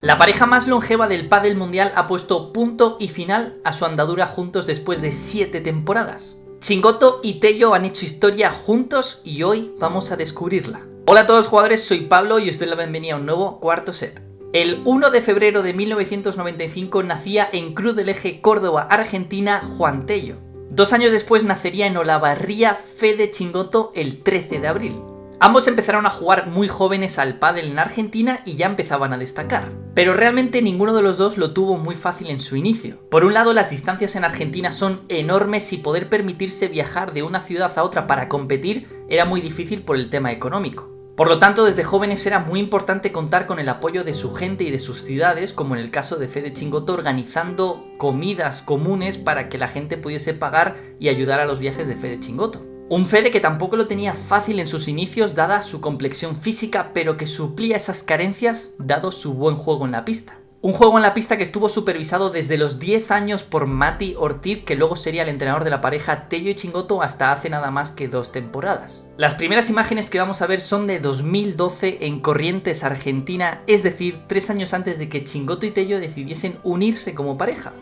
La pareja más longeva del pádel mundial ha puesto punto y final a su andadura juntos después de 7 temporadas. Chingoto y Tello han hecho historia juntos y hoy vamos a descubrirla. Hola a todos jugadores, soy Pablo y os doy la bienvenida a un nuevo cuarto set. El 1 de febrero de 1995 nacía en Cruz del Eje, Córdoba, Argentina, Juan Tello. 2 años después nacería en Olavarría Fede Chingoto el 13 de abril. Ambos empezaron a jugar muy jóvenes al pádel en Argentina y ya empezaban a destacar. Pero realmente ninguno de los dos lo tuvo muy fácil en su inicio. Por un lado, las distancias en Argentina son enormes y poder permitirse viajar de una ciudad a otra para competir era muy difícil por el tema económico. Por lo tanto, desde jóvenes era muy importante contar con el apoyo de su gente y de sus ciudades, como en el caso de Fede Chingoto, organizando comidas comunes para que la gente pudiese pagar y ayudar a los viajes de Fede Chingoto. Un Fede que tampoco lo tenía fácil en sus inicios dada su complexión física, pero que suplía esas carencias dado su buen juego en la pista. Un juego en la pista que estuvo supervisado desde los 10 años por Mati Ortiz, que luego sería el entrenador de la pareja Tello y Chingoto hasta hace nada más que 2 temporadas. Las primeras imágenes que vamos a ver son de 2012 en Corrientes, Argentina, es decir, 3 años antes de que Chingoto y Tello decidiesen unirse como pareja.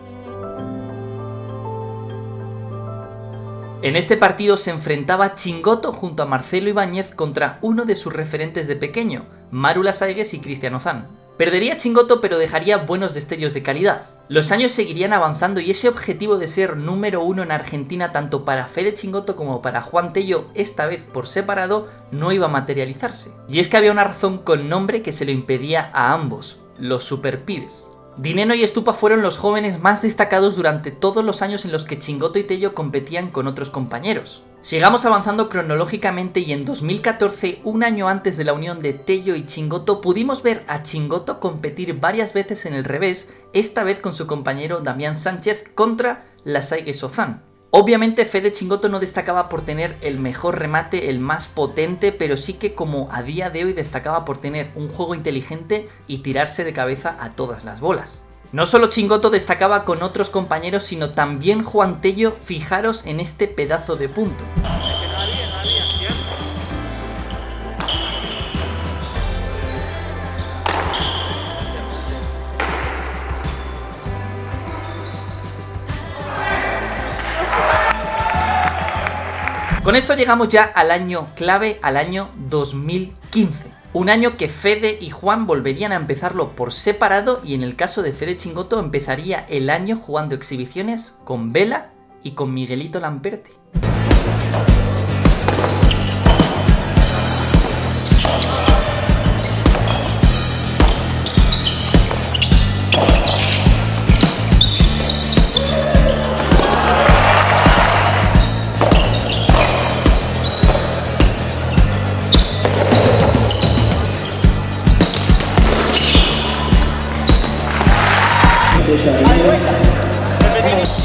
En este partido se enfrentaba Chingoto junto a Marcelo Ibáñez contra uno de sus referentes de pequeño, Maru Lasaigues y Cristian Ozan. Perdería Chingoto, pero dejaría buenos destellos de calidad. Los años seguirían avanzando y ese objetivo de ser número 1 en Argentina tanto para Fede Chingoto como para Juan Tello, esta vez por separado, no iba a materializarse. Y es que había una razón con nombre que se lo impedía a ambos, los superpibes. Dineno y Estupa fueron los jóvenes más destacados durante todos los años en los que Chingoto y Tello competían con otros compañeros. Sigamos avanzando cronológicamente y en 2014, un año antes de la unión de Tello y Chingoto, pudimos ver a Chingoto competir varias veces en el revés, esta vez con su compañero Damián Sánchez contra Lasaigues Ozan. Obviamente Fede Chingoto no destacaba por tener el mejor remate, el más potente, pero sí que como a día de hoy destacaba por tener un juego inteligente y tirarse de cabeza a todas las bolas. No solo Chingoto destacaba con otros compañeros, sino también Juan Tello, fijaros en este pedazo de punto. Con esto llegamos ya al año clave, al año 2015. Un año que Fede y Juan volverían a empezarlo por separado y en el caso de Fede Chingoto empezaría el año jugando exhibiciones con Vela y con Miguelito Lamperti.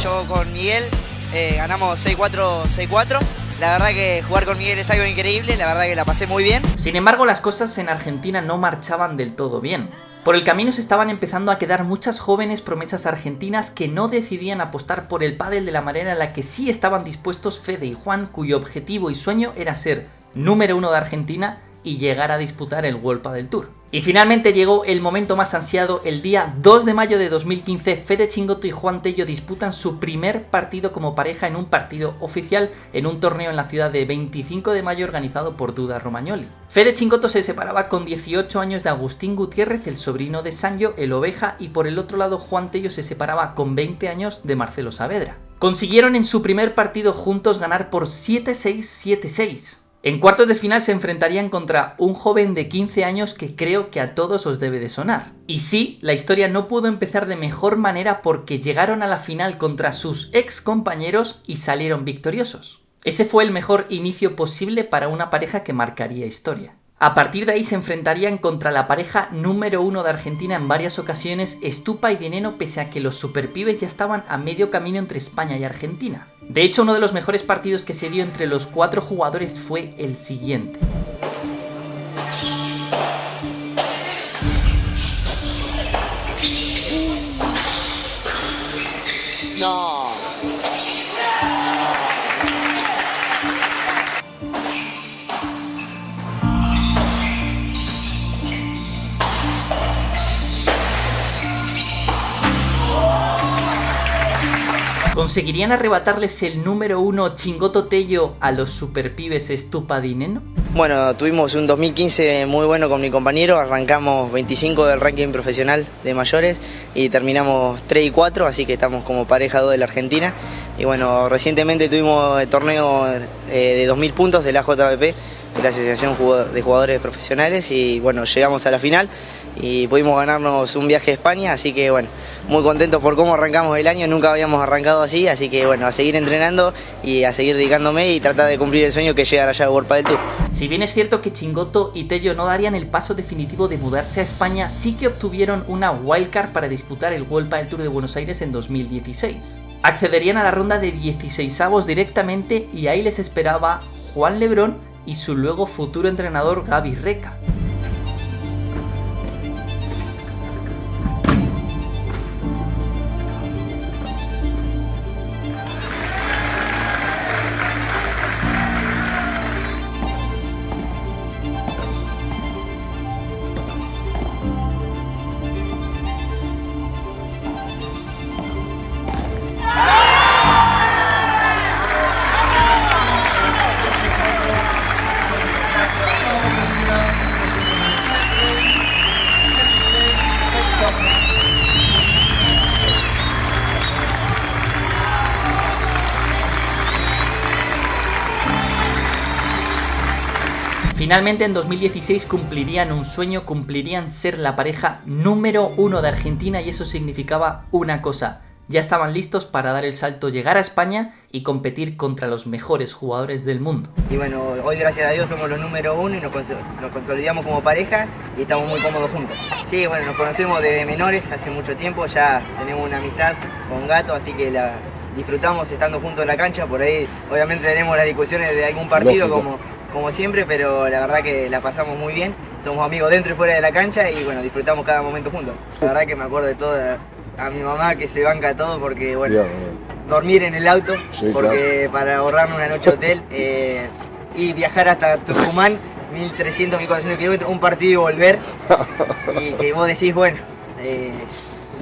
Yo con Miguel ganamos 6-4, 6-4. La verdad que jugar con Miguel es algo increíble, la verdad que la pasé muy bien. Sin embargo, las cosas en Argentina no marchaban del todo bien. Por el camino se estaban empezando a quedar muchas jóvenes promesas argentinas que no decidían apostar por el pádel de la manera en la que sí estaban dispuestos Fede y Juan, cuyo objetivo y sueño era ser número 1 de Argentina y llegar a disputar el World Padel Tour. Y finalmente llegó el momento más ansiado. El día 2 de mayo de 2015, Fede Chingoto y Juan Tello disputan su primer partido como pareja en un partido oficial en un torneo en la ciudad de 25 de mayo organizado por Duda Romagnoli. Fede Chingoto se separaba con 18 años de Agustín Gutiérrez, el sobrino de Sancho, el Oveja, y por el otro lado Juan Tello se separaba con 20 años de Marcelo Saavedra. Consiguieron en su primer partido juntos ganar por 7-6, 7-6. En cuartos de final se enfrentarían contra un joven de 15 años que creo que a todos os debe de sonar. Y sí, la historia no pudo empezar de mejor manera porque llegaron a la final contra sus ex compañeros y salieron victoriosos. Ese fue el mejor inicio posible para una pareja que marcaría historia. A partir de ahí se enfrentarían contra la pareja número 1 de Argentina en varias ocasiones, Estupa y Dineno, pese a que los superpibes ya estaban a medio camino entre España y Argentina. De hecho, uno de los mejores partidos que se dio entre los 4 jugadores fue el siguiente. No. ¿Conseguirían arrebatarles el número 1 Chingoto Tello a los superpibes Estúpade y Neno? Bueno, tuvimos un 2015 muy bueno con mi compañero, arrancamos 25 del ranking profesional de mayores y terminamos 3 y 4, así que estamos como pareja 2 de la Argentina. Y bueno, recientemente tuvimos el torneo de 2000 puntos de la JBP, que es la Asociación de Jugadores Profesionales, y bueno, llegamos a la final y pudimos ganarnos un viaje a España, así que bueno, muy contentos por cómo arrancamos el año, nunca habíamos arrancado así, así que bueno, a seguir entrenando y a seguir dedicándome y tratar de cumplir el sueño que es llegar allá a World Padel Tour. Si bien es cierto que Chingoto y Tello no darían el paso definitivo de mudarse a España, sí que obtuvieron una wildcard para disputar el World Padel Tour de Buenos Aires en 2016. Accederían a la ronda de 16avos directamente y ahí les esperaba Juan Lebrón y su luego futuro entrenador Gaby Reca. Finalmente en 2016 cumplirían un sueño, cumplirían ser la pareja número 1 de Argentina y eso significaba una cosa. Ya estaban listos para dar el salto, llegar a España y competir contra los mejores jugadores del mundo. Y bueno, hoy gracias a Dios somos los número 1 y nos consolidamos como pareja y estamos muy cómodos juntos. Sí, bueno, nos conocemos desde menores hace mucho tiempo, ya tenemos una amistad con Gato, así que la disfrutamos estando juntos en la cancha. Por ahí obviamente tenemos las discusiones de algún partido como siempre, pero la verdad que la pasamos muy bien. Somos amigos dentro y fuera de la cancha y bueno, disfrutamos cada momento juntos. La verdad que me acuerdo de todo, a mi mamá que se banca todo porque bueno, dormir en el auto, sí, porque claro, para ahorrarme una noche de hotel y viajar hasta Tucumán, 1300, 1400 kilómetros, un partido y volver, y que vos decís, bueno,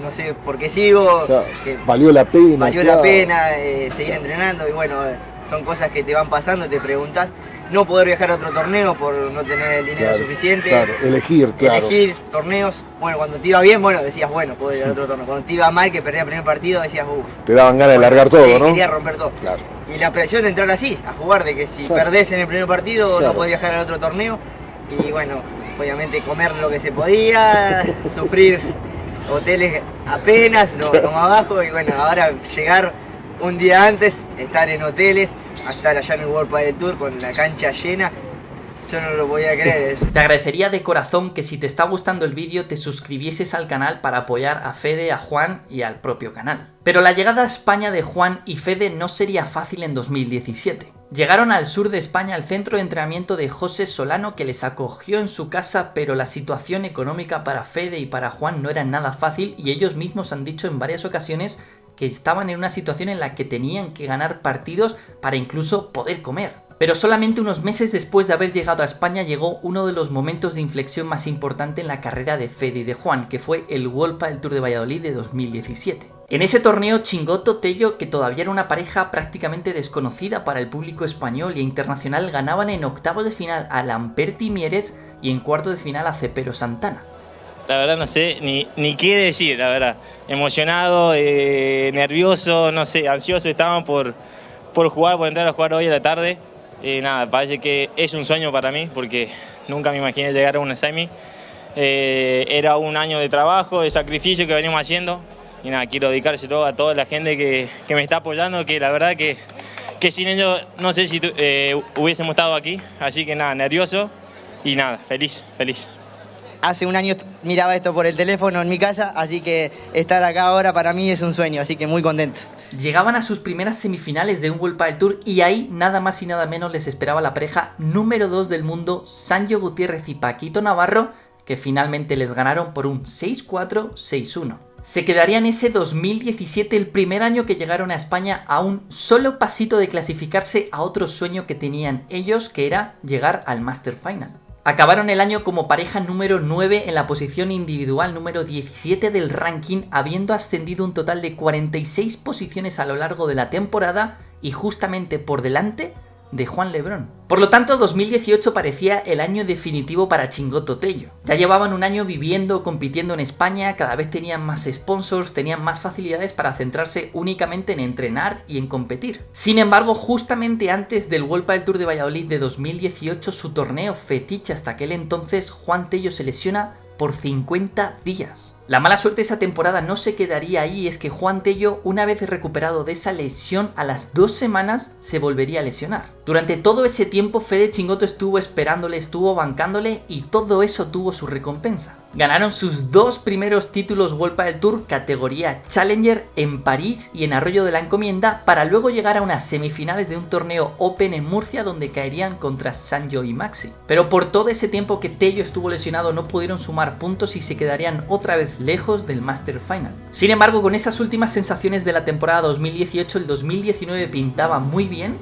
no sé por qué sigo, o sea, que valió la pena. Valió la pena seguir entrenando y bueno, son cosas que te van pasando, te preguntás. No poder viajar a otro torneo por no tener el dinero suficiente. Claro, elegir torneos. Bueno, cuando te iba bien, bueno, decías, bueno, puedo ir a otro torneo. Cuando te iba mal, que perdías el primer partido, decías, te daban ganas de largar todo, ¿no? Querías romper todo. Claro. Y la presión de entrar así, a jugar, de que si perdés en el primer partido, no podés viajar al otro torneo. Y bueno, obviamente comer lo que se podía, sufrir hoteles apenas, lo más abajo. Y bueno, ahora llegar un día antes, estar en hoteles, a estar allá en el World Padel Tour con la cancha llena, yo no lo podía creer. Te agradecería de corazón que si te está gustando el vídeo te suscribieses al canal para apoyar a Fede, a Juan y al propio canal. Pero la llegada a España de Juan y Fede no sería fácil en 2017. Llegaron al sur de España al centro de entrenamiento de José Solano, que les acogió en su casa, pero la situación económica para Fede y para Juan no era nada fácil y ellos mismos han dicho en varias ocasiones que estaban en una situación en la que tenían que ganar partidos para incluso poder comer. Pero solamente unos meses después de haber llegado a España llegó uno de los momentos de inflexión más importante en la carrera de Fede y de Juan, que fue el World Padel Tour de Valladolid de 2017. En ese torneo, Chingoto Tello, que todavía era una pareja prácticamente desconocida para el público español e internacional, ganaban en octavos de final a Lamperti Mieres y en cuartos de final a Cepero Santana. La verdad no sé ni qué decir, la verdad. Emocionado, nervioso, no sé, ansioso estaba por jugar, por entrar a jugar hoy a la tarde. Nada, parece que es un sueño para mí porque nunca me imaginé llegar a una semi. Era un año de trabajo, de sacrificio que venimos haciendo. Y nada, quiero dedicárselo a toda la gente que me está apoyando, que la verdad que sin ellos no sé si hubiésemos estado aquí. Así que nada, nervioso y nada, feliz. Hace un año miraba esto por el teléfono en mi casa, así que estar acá ahora para mí es un sueño, así que muy contento. Llegaban a sus primeras semifinales de un World Padel Tour y ahí nada más y nada menos les esperaba la pareja número 2 del mundo, Sancho Gutiérrez y Paquito Navarro, que finalmente les ganaron por un 6-4, 6-1. Se quedarían ese 2017, el primer año que llegaron a España, a un solo pasito de clasificarse a otro sueño que tenían ellos, que era llegar al Master Final. Acabaron el año como pareja número 9 en la posición individual número 17 del ranking, habiendo ascendido un total de 46 posiciones a lo largo de la temporada y justamente por delante de Juan Lebrón. Por lo tanto, 2018 parecía el año definitivo para Chingotto Tello. Ya llevaban un año viviendo, compitiendo en España, cada vez tenían más sponsors, tenían más facilidades para centrarse únicamente en entrenar y en competir. Sin embargo, justamente antes del World Padel Tour de Valladolid de 2018, su torneo fetiche hasta aquel entonces, Juan Tello se lesiona por 50 días. La mala suerte esa temporada no se quedaría ahí, es que Juan Tello, una vez recuperado de esa lesión, a las 2 semanas se volvería a lesionar. Durante todo ese tiempo Fede Chingotto estuvo esperándole, estuvo bancándole y todo eso tuvo su recompensa. Ganaron sus 2 primeros títulos World Padel Tour categoría Challenger en París y en Arroyo de la Encomienda, para luego llegar a unas semifinales de un torneo Open en Murcia donde caerían contra Sanyo y Maxi. Pero por todo ese tiempo que Tello estuvo lesionado no pudieron sumar puntos y se quedarían otra vez lejos del Master Final. Sin embargo, con esas últimas sensaciones de la temporada 2018, el 2019 pintaba muy bien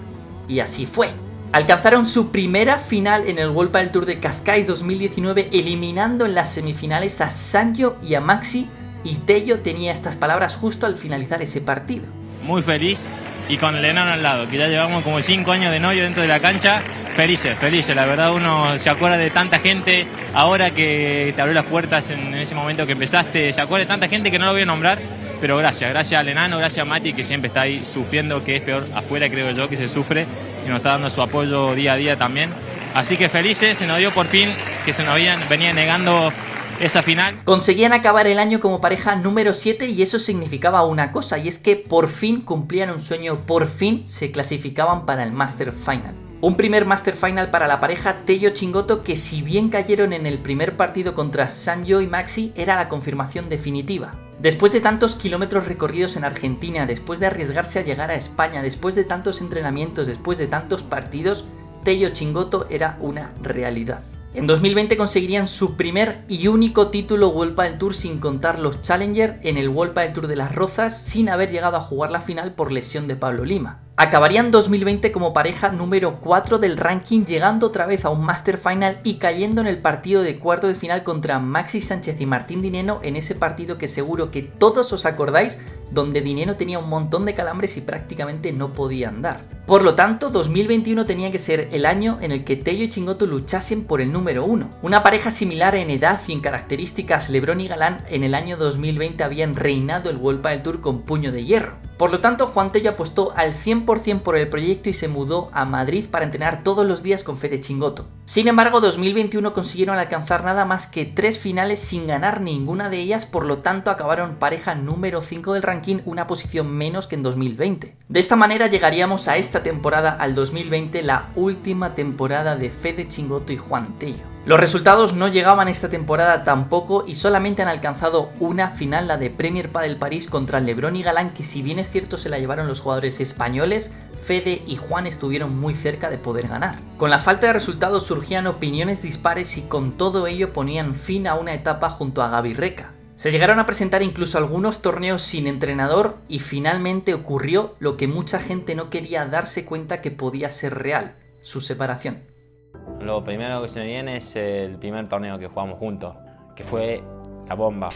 y así fue. Alcanzaron su primera final en el World Padel Tour de Cascais 2019, eliminando en las semifinales a Sanyo y a Maxi, y Tello tenía estas palabras justo al finalizar ese partido. Muy feliz y con el enano al lado, que ya llevamos como 5 años de novio dentro de la cancha. Felices, la verdad uno se acuerda de tanta gente, ahora que te abrió las puertas en ese momento que empezaste, se acuerda de tanta gente que no lo voy a nombrar, pero gracias al enano, gracias a Mati que siempre está ahí sufriendo, que es peor afuera creo yo que se sufre, y nos está dando su apoyo día a día también. Así que felices, se nos dio por fin, que se nos venía negando esa final. Conseguían acabar el año como pareja número 7 y eso significaba una cosa, y es que por fin cumplían un sueño, por fin se clasificaban para el Master Final. Un primer Master Final para la pareja Tello Chingotto que, si bien cayeron en el primer partido contra Sanyo y Maxi, era la confirmación definitiva. Después de tantos kilómetros recorridos en Argentina, después de arriesgarse a llegar a España, después de tantos entrenamientos, después de tantos partidos, Tello Chingotto era una realidad. En 2020 conseguirían su primer y único título World Padel Tour sin contar los Challenger en el World Padel Tour de Las Rozas, sin haber llegado a jugar la final por lesión de Pablo Lima. Acabarían 2020 como pareja número 4 del ranking, llegando otra vez a un Master Final y cayendo en el partido de cuarto de final contra Maxi Sánchez y Martín Dineno, en ese partido que seguro que todos os acordáis, donde Dineno tenía un montón de calambres y prácticamente no podía andar. Por lo tanto, 2021 tenía que ser el año en el que Tello y Chingotto luchasen por el número 1. Una pareja similar en edad y en características, Lebrón y Galán en el año 2020 habían reinado el World Padel Tour con puño de hierro. Por lo tanto, Juan Tello apostó al 100% por el proyecto y se mudó a Madrid para entrenar todos los días con Fede Chingotto. Sin embargo, 2021 consiguieron alcanzar nada más que 3 finales sin ganar ninguna de ellas, por lo tanto acabaron pareja número 5 del ranking, una posición menos que en 2020. De esta manera llegaríamos a esta temporada, al 2020, la última temporada de Fede Chingotto y Juan Tello. Los resultados no llegaban esta temporada tampoco y solamente han alcanzado una final, la de Premier Padel París contra Lebrón y Galán, que si bien es cierto se la llevaron los jugadores españoles, Fede y Juan estuvieron muy cerca de poder ganar. Con la falta de resultados surgían opiniones dispares y con todo ello ponían fin a una etapa junto a Gaby Reca. Se llegaron a presentar incluso algunos torneos sin entrenador y finalmente ocurrió lo que mucha gente no quería darse cuenta que podía ser real: su separación. Lo primero que se me viene es el primer torneo que jugamos juntos, que fue la bomba.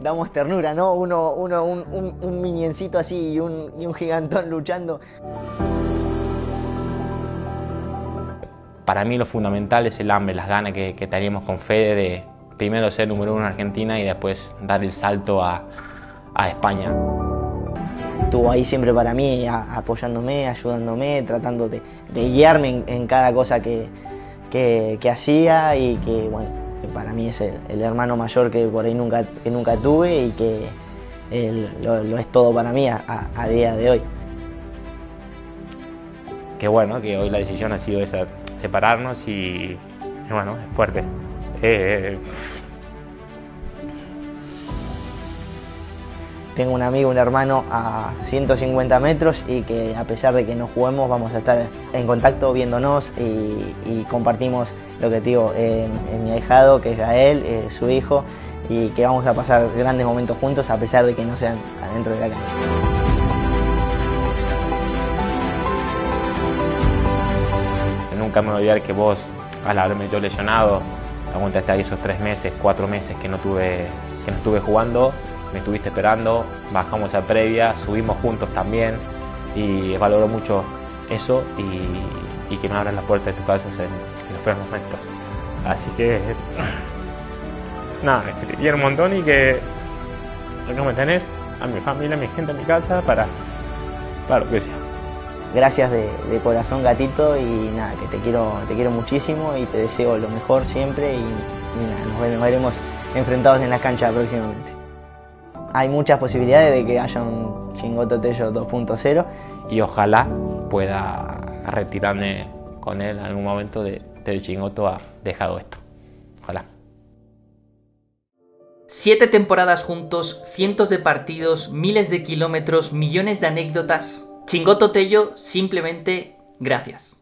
Damos ternura, ¿no? Un miniencito así y un gigantón luchando. Para mí lo fundamental es el hambre, las ganas que teníamos con Fede de primero ser número 1 en Argentina y después dar el salto a España. Estuvo ahí siempre para mí, apoyándome, ayudándome, tratando de guiarme en cada cosa que hacía, y que bueno, que para mí es el hermano mayor que por ahí nunca tuve, y que lo es todo para mí a día de hoy. Qué bueno que hoy la decisión ha sido esa, separarnos, y bueno, es fuerte. Tengo un amigo, un hermano a 150 metros, y que a pesar de que no juguemos vamos a estar en contacto, viéndonos, y compartimos lo que te digo, en mi ahijado, que es Gael, su hijo, y que vamos a pasar grandes momentos juntos a pesar de que no sean adentro de la cancha. Nunca me voy a olvidar que vos al haberme yo lesionado, aguantaste ahí esos 3 meses, 4 meses que no estuve jugando, me estuviste esperando, bajamos a previa, subimos juntos también y valoro mucho eso y que me abran las puertas de tu casa en los peores momentos. Así que nada, que te quiero un montón y que acá me tenés, a mi familia, a mi gente, a mi casa para lo que sea. Gracias de corazón, gatito, y nada, que te quiero muchísimo y te deseo lo mejor siempre y nada, nos veremos enfrentados en las canchas próximamente. Hay muchas posibilidades de que haya un Chingoto Tello 2.0 y ojalá pueda retirarme con él en algún momento del Chingoto ha dejado esto. Ojalá. 7 temporadas juntos, cientos de partidos, miles de kilómetros, millones de anécdotas. Chingoto Tello, simplemente gracias.